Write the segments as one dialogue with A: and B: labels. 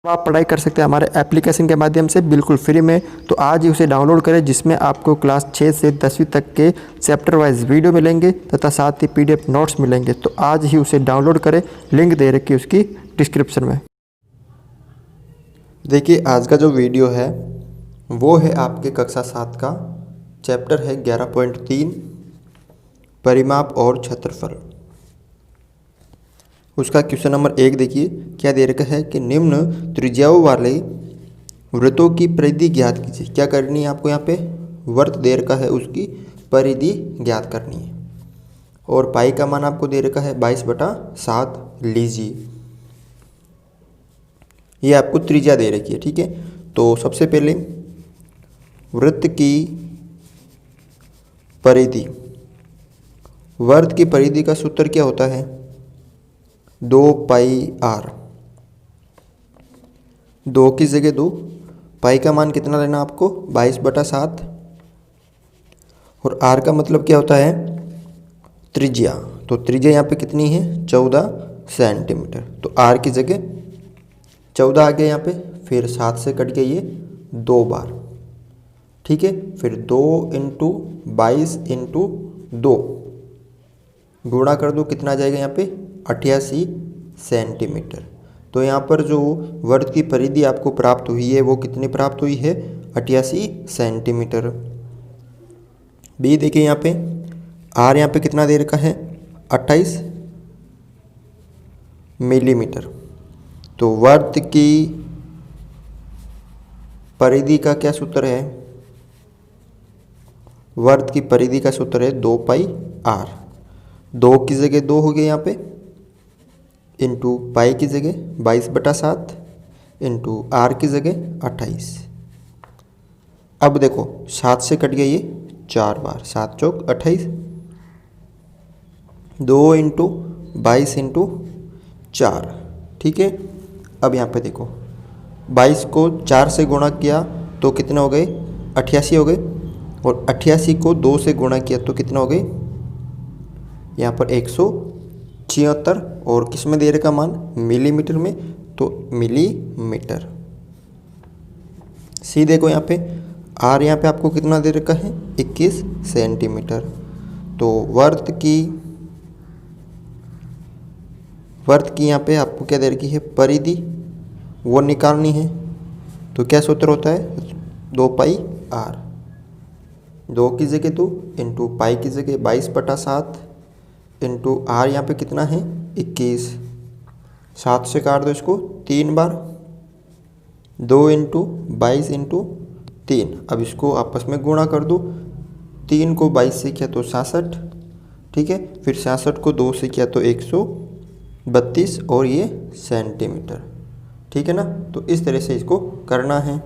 A: आप पढ़ाई कर सकते हैं हमारे एप्लीकेशन के माध्यम से बिल्कुल फ्री में। तो आज ही उसे डाउनलोड करें, जिसमें आपको क्लास 6 से 10वीं तक के चैप्टर वाइज वीडियो मिलेंगे तथा साथ ही पीडीएफ नोट्स मिलेंगे। तो आज ही उसे डाउनलोड करें, लिंक दे रखी है उसकी डिस्क्रिप्शन में। देखिए आज का जो वीडियो है वो है आपके कक्षा 7 का, चैप्टर है 11.3 परिमाप और क्षेत्रफल। उसका क्वेश्चन नंबर 1 देखिए क्या दे रखा है कि निम्न त्रिज्याओं वाले वृत्तों की परिधि ज्ञात कीजिए। क्या करनी है आपको, यहाँ पे वृत्त दे रखा है उसकी परिधि ज्ञात करनी है और पाई का मान आपको दे रखा है 22/7 लीजिए। ये आपको त्रिज्या दे रखी है, ठीक है। तो सबसे पहले वृत्त की परिधि, वृत्त की परिधि का सूत्र क्या होता है 2πr। 2 की जगह 2, पाई का मान कितना लेना आपको 22/7 और r का मतलब क्या होता है त्रिज्या। तो त्रिज्या यहाँ पे कितनी है 14 सेंटीमीटर। तो r की जगह 14 आ गया यहाँ पे, फिर 7 से कट गया ये 2 बार, ठीक है। फिर 2 × 22 × 2 गुणा कर दो, कितना आ जाएगा यहाँ पे 88 सेंटीमीटर। तो यहाँ पर जो वृत्त की परिधि आपको प्राप्त हुई है वो कितनी प्राप्त हुई है 88 सेंटीमीटर। बी देखिए यहाँ पे आर यहाँ पे कितना दे रखा है 28 मिलीमीटर। तो वृत्त की परिधि का क्या सूत्र है, वृत्त की परिधि का सूत्र है 2πr। 2 की जगह 2 हो गया यहाँ पे, इंटू पाई की जगह 22/7 इंटू आर की जगह 28। अब देखो 7 से कट गया ये 4 बार, 7 चौक 28, 2 × 22 × 4, ठीक है। अब यहाँ पे देखो 22 को 4 से गुणा किया तो कितना हो गए 88 हो गए, और 88 को 2 से गुणा किया तो कितना हो गए यहाँ पर 176, और किस में दे रखा मान मिलीमीटर में, तो मिलीमीटर। सी देखो यहाँ पे आर यहाँ पे आपको कितना दे रखा है 21 सेंटीमीटर। तो वृत्त की यहाँ पे आपको क्या दे रखी है परिधि, वो निकालनी है। तो क्या सूत्र होता है 2πr। 2 की जगह 2 इंटू पाई की जगह 22/7 इंटू आर यहाँ पे कितना है 21। 7 से काट दो इसको 3 बार, 2 × 22 × 3। अब इसको आपस में गुणा कर दो, 3 को 22 से किया तो 66, ठीक है। फिर 66 को 2 से किया तो 132 और ये सेंटीमीटर, ठीक है ना। तो इस तरह से इसको करना है।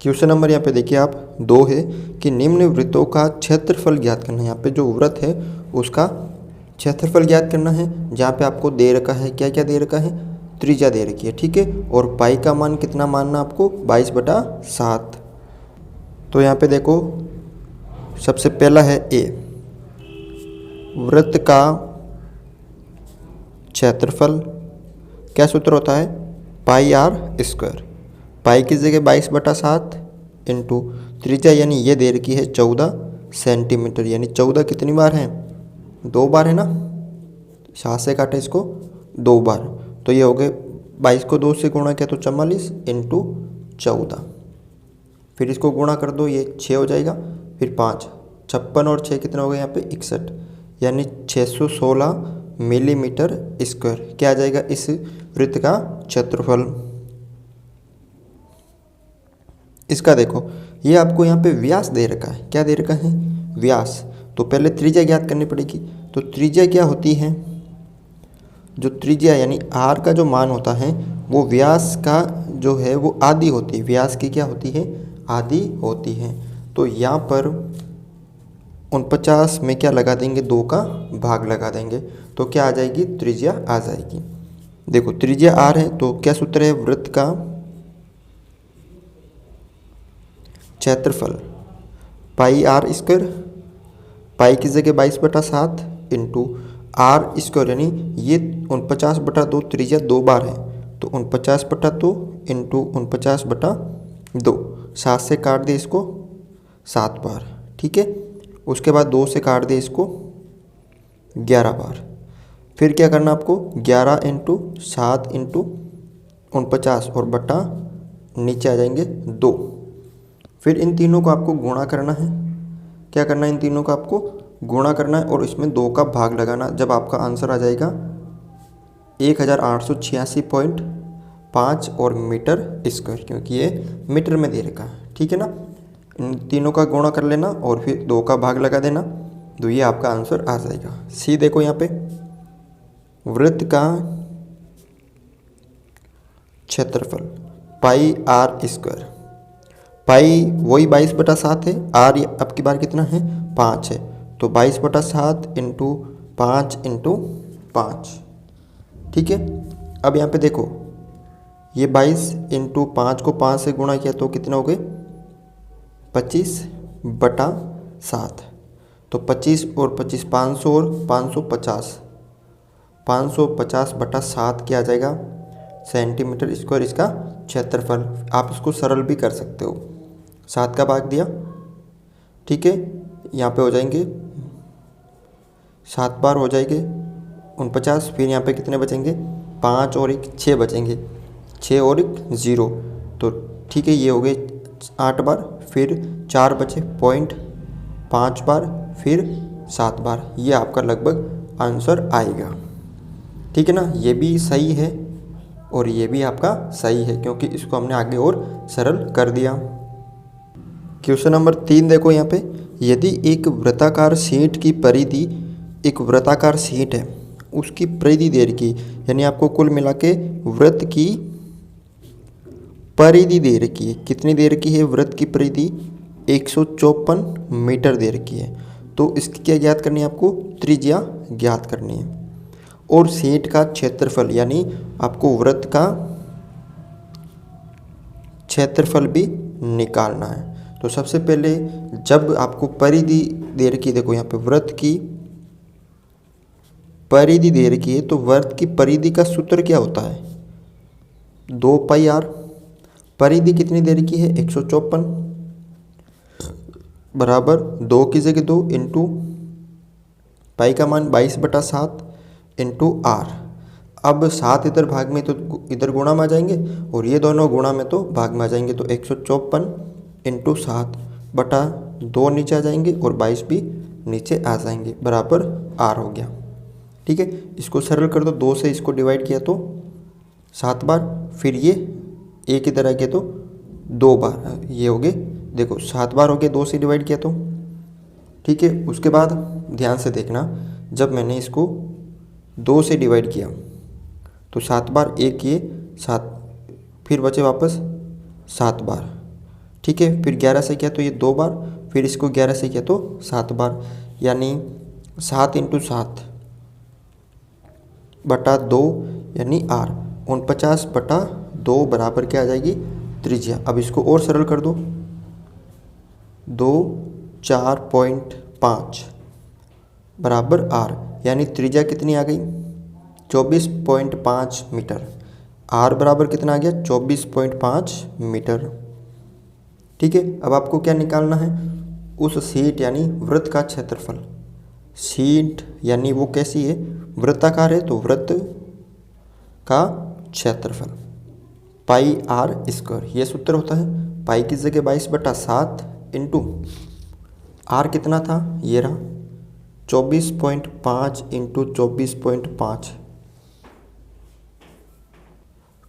A: क्वेश्चन नंबर यहाँ पे देखिए आप 2 है कि निम्न वृत्तों का क्षेत्रफल ज्ञात करना है। यहाँ पे जो वृत्त है उसका क्षेत्रफल ज्ञात करना है, जहाँ पे आपको दे रखा है क्या क्या दे रखा है त्रिज्या दे रखी है, ठीक है। और पाई का मान कितना मानना आपको 22/7। तो यहाँ पे देखो सबसे पहला है ए, वृत्त का क्षेत्रफल, क्या सूत्र होता है πr²। पाई की जगह 22/7 इंटू त्रिज्या यानी ये दे रखी है 14 सेंटीमीटर, यानी 14 कितनी बार है 2 बार है ना। 7 से काटे इसको 2 बार, तो ये हो गए 22 को 2 से गुणा किया तो 44 इंटू 14। फिर इसको गुणा कर दो, ये 6 हो जाएगा, फिर 5, 56 और 6 कितना हो गया यहाँ पे 61, यानी 616 मिलीमीटर स्क्वायर क्या आ जाएगा इस वृत्त का क्षेत्रफल। इसका देखो ये आपको यहाँ पे व्यास दे रखा है, क्या दे रखा है व्यास। तो पहले त्रिज्या ज्ञात करनी पड़ेगी। तो त्रिज्या क्या होती है, जो त्रिज्या यानी आर का जो मान होता है वो व्यास का जो है वो आधी होती है, व्यास की क्या होती है आधी होती है। तो यहाँ पर 49 में क्या लगा देंगे 2 का भाग लगा देंगे, तो क्या आ जाएगी त्रिज्या आ जाएगी। देखो त्रिज्या आर है तो क्या सूत्र है वृत्त का क्षेत्रफल πr², पाई की जगह 22/7 इंटू r² यानी ये 49/2 त्रिज्या 2 बार है, तो 49/2 इंटू 49/2, 7 से काट दे इसको 7 बार, ठीक है। उसके बाद 2 से काट दे इसको 11 बार। फिर क्या करना आपको, 11 इंटू 7 इंटू 49 और बटा नीचे आ जाएंगे 2। फिर इन तीनों को आपको गुणा करना है। क्या करना है, इन तीनों को आपको गुणा करना है और इसमें 2 का भाग लगाना। जब आपका आंसर आ जाएगा 1886.5 और मीटर स्क्वायर, क्योंकि ये मीटर में दे रखा है, ठीक है ना। इन तीनों का गुणा कर लेना और फिर 2 का भाग लगा देना, तो ये आपका आंसर आ जाएगा। सी देखो यहाँ पे, वृत्त का क्षेत्रफल पाई आर स्क्वायर। पाई वही 22/7 है, आर अब की बार कितना है 5 है, तो 22/7 इंटू 5 इंटू 5, ठीक है। अब यहाँ पे देखो ये 22 इंटू 5 को 5 से गुणा किया तो कितना हो गए 25/7, तो 25 और 25 500 और 550, 550/7 क्या आ जाएगा सेंटीमीटर स्क्वायर इसका क्षेत्रफल। आप इसको सरल भी कर सकते हो, 7 का भाग दिया, ठीक है। यहाँ पे हो जाएंगे 7 बार हो जाएंगे 49, फिर यहाँ पे कितने बचेंगे 5 और 1 6 बचेंगे, 6 और 1 0, तो ठीक है ये हो गए 8 बार, फिर 4 बचे 0.5 बार, फिर 7 बार। ये आपका लगभग आंसर आएगा, ठीक है ना। ये भी सही है और ये भी आपका सही है, क्योंकि इसको हमने आगे और सरल कर दिया। क्वेश्चन नंबर 3 देखो यहाँ पे, यदि एक वृत्ताकार शीट की परिधि, एक वृत्ताकार शीट है उसकी परिधि दे रखी, यानी आपको कुल मिला के वृत्त की परिधि दे रखी है। कितनी दे रखी है, वृत्त की परिधि 154 मीटर दे रखी है। तो इसकी क्या ज्ञात करनी है, आपको त्रिज्या ज्ञात करनी है और शीट का क्षेत्रफल, यानी आपको वृत्त का क्षेत्रफल भी निकालना है। तो सबसे पहले जब आपको परिधि दे रखी है, देखो यहाँ पे वृत्त की परिधि दे रखी है, तो वृत्त की परिधि का सूत्र क्या होता है 2πr। परिधि कितनी दे रखी है 154 बराबर 2 की जगह 2 इंटू पाई का मान 22/7 इंटू आर। अब 7 इधर भाग में तो इधर गुणा में आ जाएंगे और ये दोनों गुणा में तो भाग में आ जाएंगे, तो 154 इंटू 7/2 नीचे आ जाएंगे और 22 भी नीचे आ जाएंगे, बराबर आर हो गया, ठीक है। इसको सरल कर दो, 2 से इसको डिवाइड किया तो 7 बार, फिर ये एक इधर आ गया तो 2 बार, ये हो गए देखो 7 बार हो गए 2 से डिवाइड किया तो, ठीक है। उसके बाद ध्यान से देखना, जब मैंने इसको 2 से डिवाइड किया तो 7 बार, एक ये 7, फिर बचे वापस 7 बार, ठीक है। फिर 11 से किया तो ये 2 बार, फिर इसको 11 से किया तो 7 बार, यानी 7 इंटू 7/2 यानी आर, 49/2 बराबर क्या आ जाएगी त्रिज्या। अब इसको और सरल कर दो, 2 4.5 बराबर आर, यानी त्रिज्या कितनी आ गई 24.5 मीटर। आर बराबर कितना आ गया 24.5 मीटर, ठीक है। अब आपको क्या निकालना है, उस शीट यानी वृत्त का क्षेत्रफल। शीट यानी वो कैसी है, वृत्ताकार है, तो वृत्त का क्षेत्रफल पाई आर स्क्वायर, ये सूत्र होता है। पाई की जगह 22/7 इंटू आर कितना था, ये रहा 24.5 इंटू 24.5,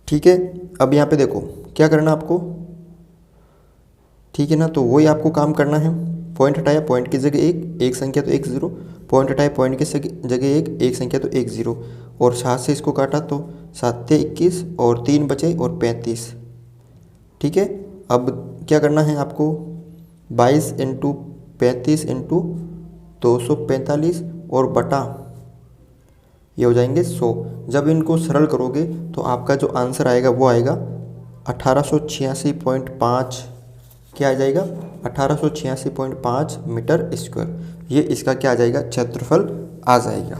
A: ठीक है। अब यहाँ पे देखो क्या करना आपको, ठीक है ना, तो वही आपको काम करना है। पॉइंट हटाया, पॉइंट की जगह एक संख्या तो 1 0, पॉइंट हटाया, पॉइंट की जगह एक संख्या तो 1 0, और 7 से इसको काटा तो 7 × 21 और 3 बचे और 35, ठीक है। अब क्या करना है आपको, 22 इंटू 35 इंटू 245 और बटा ये हो जाएंगे 100। जब इनको सरल करोगे तो आपका जो आंसर आएगा वो आएगा 1886.5, क्या आ जाएगा 1886.5 मीटर स्क्वायर। ये इसका क्या आ जाएगा क्षेत्रफल आ जाएगा।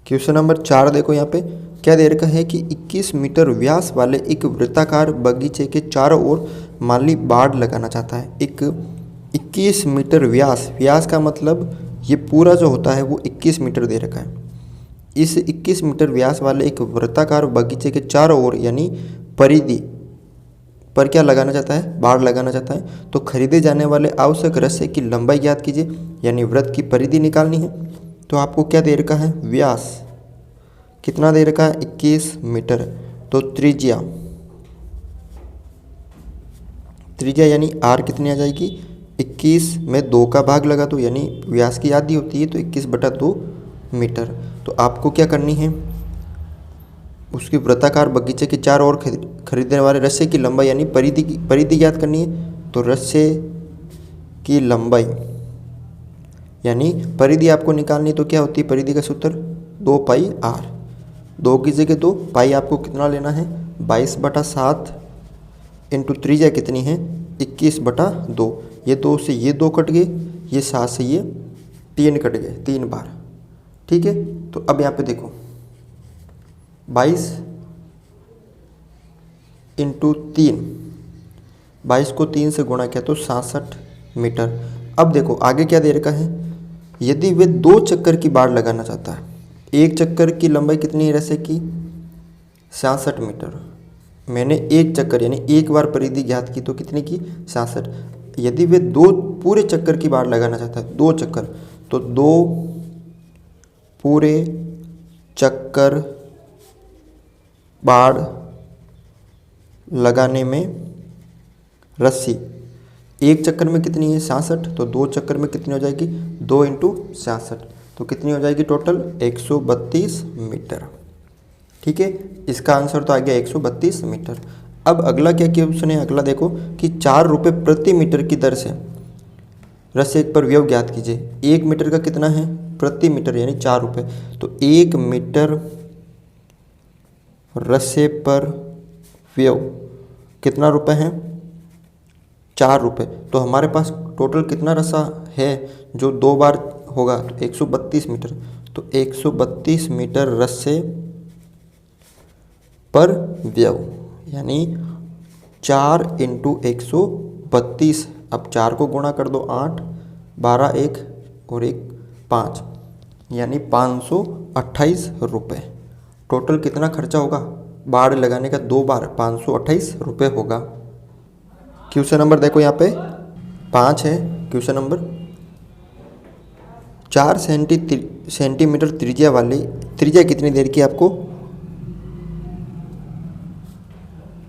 A: क्वेश्चन नंबर 4 देखो यहाँ पे, क्या दे रखा है कि 21 मीटर व्यास वाले एक वृत्ताकार बगीचे के चारों ओर माली बाड़ लगाना चाहता है। एक 21 मीटर व्यास का मतलब ये पूरा जो होता है वो 21 मीटर दे रखा है। इस 21 मीटर व्यास वाले एक वृत्ताकार बगीचे के चारों ओर यानी परिधि पर क्या लगाना चाहता है, बाड़ लगाना चाहता है। तो खरीदे जाने वाले आवश्यक रस्से की लंबाई ज्ञात कीजिए, यानी वृत्त की परिधि निकालनी है। तो आपको क्या दे रखा है, व्यास कितना दे रखा है, 21 मीटर। तो त्रिज्या यानी आर कितनी आ जाएगी, 21 में 2 का भाग लगा दो, यानी व्यास की आधी होती है तो 21/2 मीटर। तो आपको क्या करनी है, उसकी वृत्ताकार बगीचे के चारों ओर खरीदने वाले रस्से की लंबाई यानी परिधि ज्ञात करनी है। तो रस्से की लंबाई यानी परिधि आपको निकालनी, तो क्या होती है परिधि का सूत्र, 2 पाई आर। 2 की जगह 2, पाई आपको कितना लेना है, 22/7 इंटू त्रिज्या कितनी है, 21/2। ये 2 से ये 2 कट गए, ये 7 से ये 3 कट गए, 3 बार। ठीक है, तो अब यहाँ पे देखो 22 इंटू 3, 22 को 3 से गुणा किया तो 67 मीटर। अब देखो आगे क्या दे रखा है, यदि वे 2 चक्कर की बाड़ लगाना चाहता है, एक चक्कर की लंबाई कितनी है रस्से की, 67 मीटर। मैंने एक चक्कर यानी एक बार परिधि ज्ञात की तो कितनी की, 67। यदि वे 2 पूरे चक्कर की बाड़ लगाना चाहता है, 2 चक्कर, तो 2 पूरे चक्कर बाड़ लगाने में रस्सी एक चक्कर में कितनी है, 67। तो 2 चक्कर में कितनी हो जाएगी, 2 इंटू 67, तो कितनी हो जाएगी टोटल, 132 मीटर। ठीक है, इसका आंसर तो आ गया 132 मीटर। अब अगला क्या क्वेश्चन है, अगला देखो कि 4 रुपये प्रति मीटर की दर से रस्से पर व्यय ज्ञात कीजिए। 1 मीटर का कितना है, प्रति मीटर यानी 4 रुपये। तो 1 मीटर रस्से पर व्यय कितना रुपए हैं, 4 रुपये। तो हमारे पास टोटल कितना रस्सा है जो 2 बार होगा, तो 132 मीटर। तो 132 मीटर रस्से पर व्यय यानी 4 इंटू 132। अब 4 को गुणा कर दो, 8, 12, 1 और 1 5, यानी 528 रुपये। टोटल कितना खर्चा होगा बाड़ लगाने का, 2 बार 528 रुपये होगा। क्वेश्चन नंबर देखो यहाँ पे 5 है क्वेश्चन नंबर। 4 सेंटीमीटर त्रिज्या वाली, त्रिज्या कितनी देर की आपको,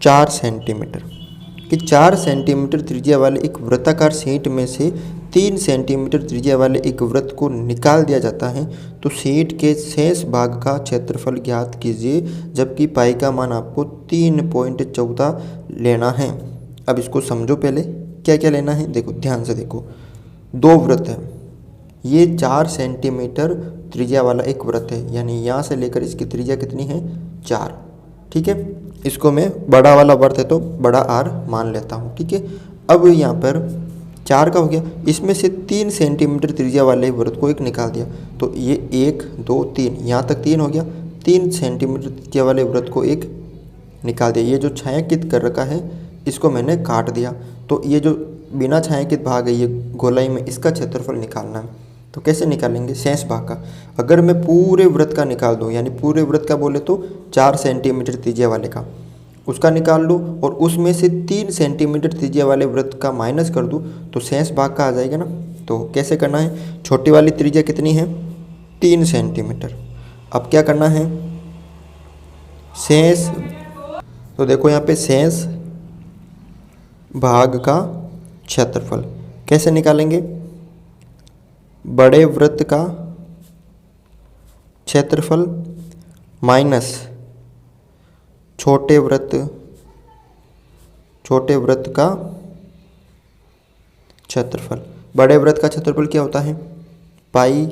A: 4 सेंटीमीटर कि 4 सेंटीमीटर त्रिज्या वाले एक वृत्ताकार शीट में से 3 सेंटीमीटर त्रिज्या वाले एक वृत्त को निकाल दिया जाता है। तो शीट के शेष भाग का क्षेत्रफल ज्ञात कीजिए, जबकि पाई का मान आपको 3.14 लेना है। अब इसको समझो, पहले क्या क्या लेना है, देखो ध्यान से देखो। 2 वृत्त है, ये 4 सेंटीमीटर त्रिज्या वाला एक वृत्त है, यानी यहाँ से लेकर इसकी त्रिज्या कितनी है, 4। ठीक है, इसको मैं बड़ा वाला वृत्त है तो बड़ा आर मान लेता हूँ। ठीक है, अब यहाँ पर 4 का हो गया, इसमें से 3 सेंटीमीटर त्रिज्या वाले वृत्त को एक निकाल दिया। तो ये 1 2 3, यहाँ तक 3 हो गया। 3 सेंटीमीटर त्रिज्या वाले वृत्त को एक निकाल दिया। ये जो छायांकित कर रखा है इसको मैंने काट दिया। तो ये जो बिना छायांकित भाग है ये गोलाई में, इसका क्षेत्रफल निकालना है। तो कैसे निकालेंगे, शेष भाग का। अगर मैं पूरे वृत्त का निकाल दूं, यानी पूरे वृत्त का बोले तो 4 सेंटीमीटर त्रिज्या वाले का, उसका निकाल लूँ और उसमें से 3 सेंटीमीटर त्रिज्या वाले वृत्त का माइनस कर दूँ तो शेष भाग का आ जाएगा ना। तो कैसे करना है, छोटी वाली त्रिज्या कितनी है, 3 सेंटीमीटर। अब क्या करना है, शेष, तो देखो यहाँ पे शेष भाग का क्षेत्रफल कैसे निकालेंगे, बड़े वृत्त का क्षेत्रफल माइनस छोटे वृत्त का क्षेत्रफल। बड़े वृत्त का क्षेत्रफल क्या होता है, पाई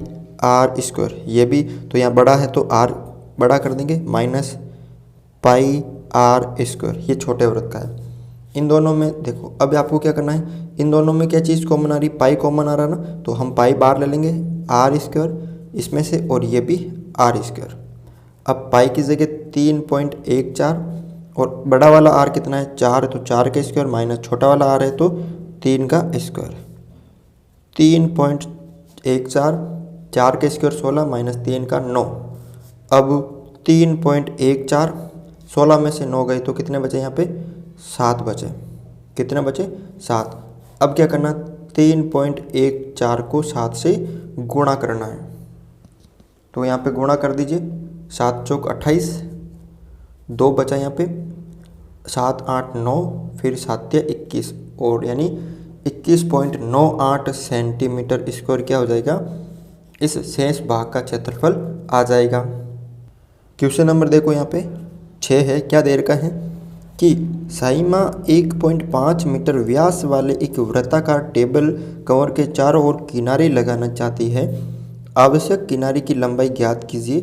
A: आर स्क्वायर। ये भी तो यहाँ बड़ा है तो आर बड़ा कर देंगे, माइनस पाई आर स्क्वायर, ये छोटे वृत्त का है। इन दोनों में देखो, अब आपको क्या करना है, इन दोनों में क्या चीज़ कॉमन आ रही, पाई कॉमन आ रहा ना, तो हम पाई बार ले लेंगे आर स्क्वायर इसमें से, और ये भी आर स्क्वायर। अब पाई की जगह 3.14 और बड़ा वाला आर कितना है 4, तो 4 का स्क्वायर माइनस छोटा वाला आर है तो 3 का स्क्वायर। 3.14, 4 का स्क्वायर 16 माइनस 3 का 9। अब 3.14, 16 में से 9 गए तो कितने बचे यहाँ पे 7 बचे। कितने बचे 7। अब क्या करना 3.14 को 7 से गुणा करना है, तो यहाँ पे गुणा कर दीजिए। 7 चौक 28, 2 बचा यहाँ पे, 7 8 9, फिर 7 या 21 और यानी 21.98 सेंटीमीटर स्क्वायर क्या हो जाएगा, इस शेष भाग का क्षेत्रफल आ जाएगा। क्वेश्चन नंबर देखो यहाँ पे 6 है। क्या दे रखा है कि साइमा 1.5 मीटर व्यास वाले एक वृत्ताकार टेबल कवर के चारों ओर किनारे लगाना चाहती है। आवश्यक किनारे की लंबाई ज्ञात कीजिए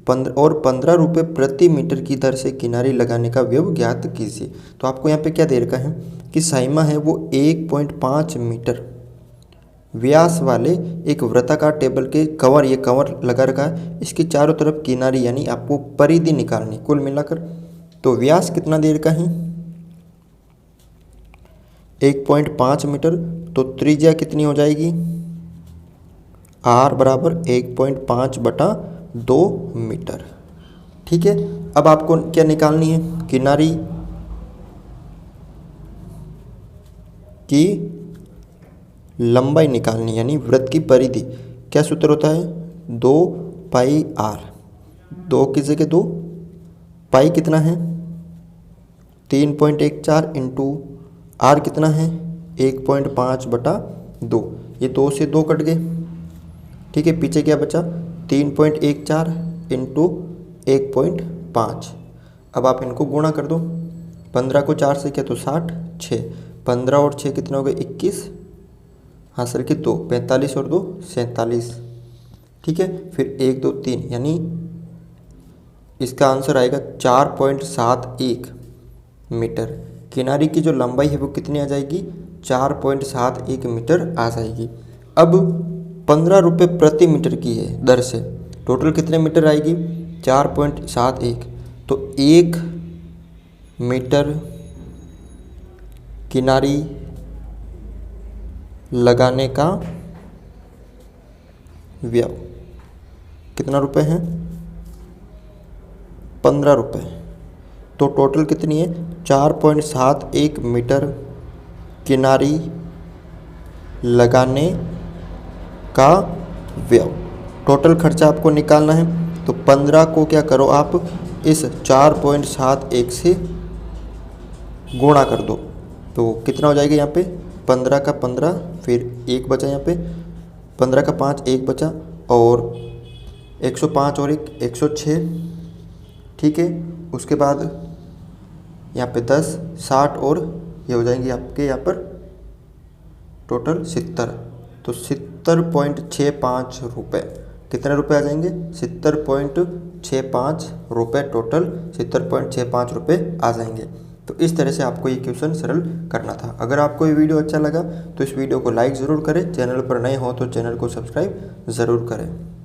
A: और 15 रुपये प्रति मीटर की दर से किनारे लगाने का व्यय ज्ञात कीजिए। तो आपको यहाँ पे क्या दे रखा है कि साइमा है वो 1.5 मीटर व्यास वाले एक वृत्ताकार टेबल के कवर, ये कवर लगा रखा है, इसके चारों तरफ किनारी यानी आपको परिधि निकालनी कुल मिलाकर। तो व्यास कितना दे रखा है 1.5 मीटर, तो त्रिज्या कितनी हो जाएगी r बराबर 1.5/2 मीटर। ठीक है। अब आपको क्या निकालनी है, किनारी की लंबाई निकालनी यानी वृत्त की परिधि। क्या सूत्र होता है 2 पाई r, 2 की जगह 2, पाई कितना है 3.14 इंटू r कितना है 1.5/2, ये 2 से 2 कट गए। ठीक है, पीछे क्या बचा 3.14 इंटू 1.5। अब आप इनको गुणा कर दो, 15 को 4 से क्या तो 60, 6, 15 और 6 कितना हो गए 21, हाँ सर की 2, 45 और 2 47। ठीक है, फिर 1 2 3 यानी इसका आंसर आएगा 4.71 मीटर। किनारे की जो लंबाई है वो कितनी आ जाएगी 4.71 मीटर आ जाएगी। अब 15 रुपये प्रति मीटर की है दर से, टोटल कितने मीटर आएगी 4.71, तो 1 मीटर किनारी लगाने का व्यय कितना रुपए है 15 रुपये, तो टोटल कितनी है 4.71 मीटर किनारी लगाने का व्यय। टोटल खर्चा आपको निकालना है, तो 15 को क्या करो आप इस 4.71 से गुणा कर दो, तो कितना हो जाएगा यहाँ पे 15 का 15, फिर 1 बचा यहाँ पे, 15 का 5 1 बचा और 105 और 1 106। ठीक है, उसके बाद यहाँ पे 10 60 और ये हो जाएंगे आपके यहाँ पर टोटल 70, तो 70.65 रुपये। कितने रुपए आ जाएंगे 70.65 रुपये, टोटल 70.65 रुपये आ जाएंगे। तो इस तरह से आपको ये क्वेश्चन सरल करना था। अगर आपको ये वीडियो अच्छा लगा तो इस वीडियो को लाइक ज़रूर करें, चैनल पर नए हो तो चैनल को सब्सक्राइब ज़रूर करें।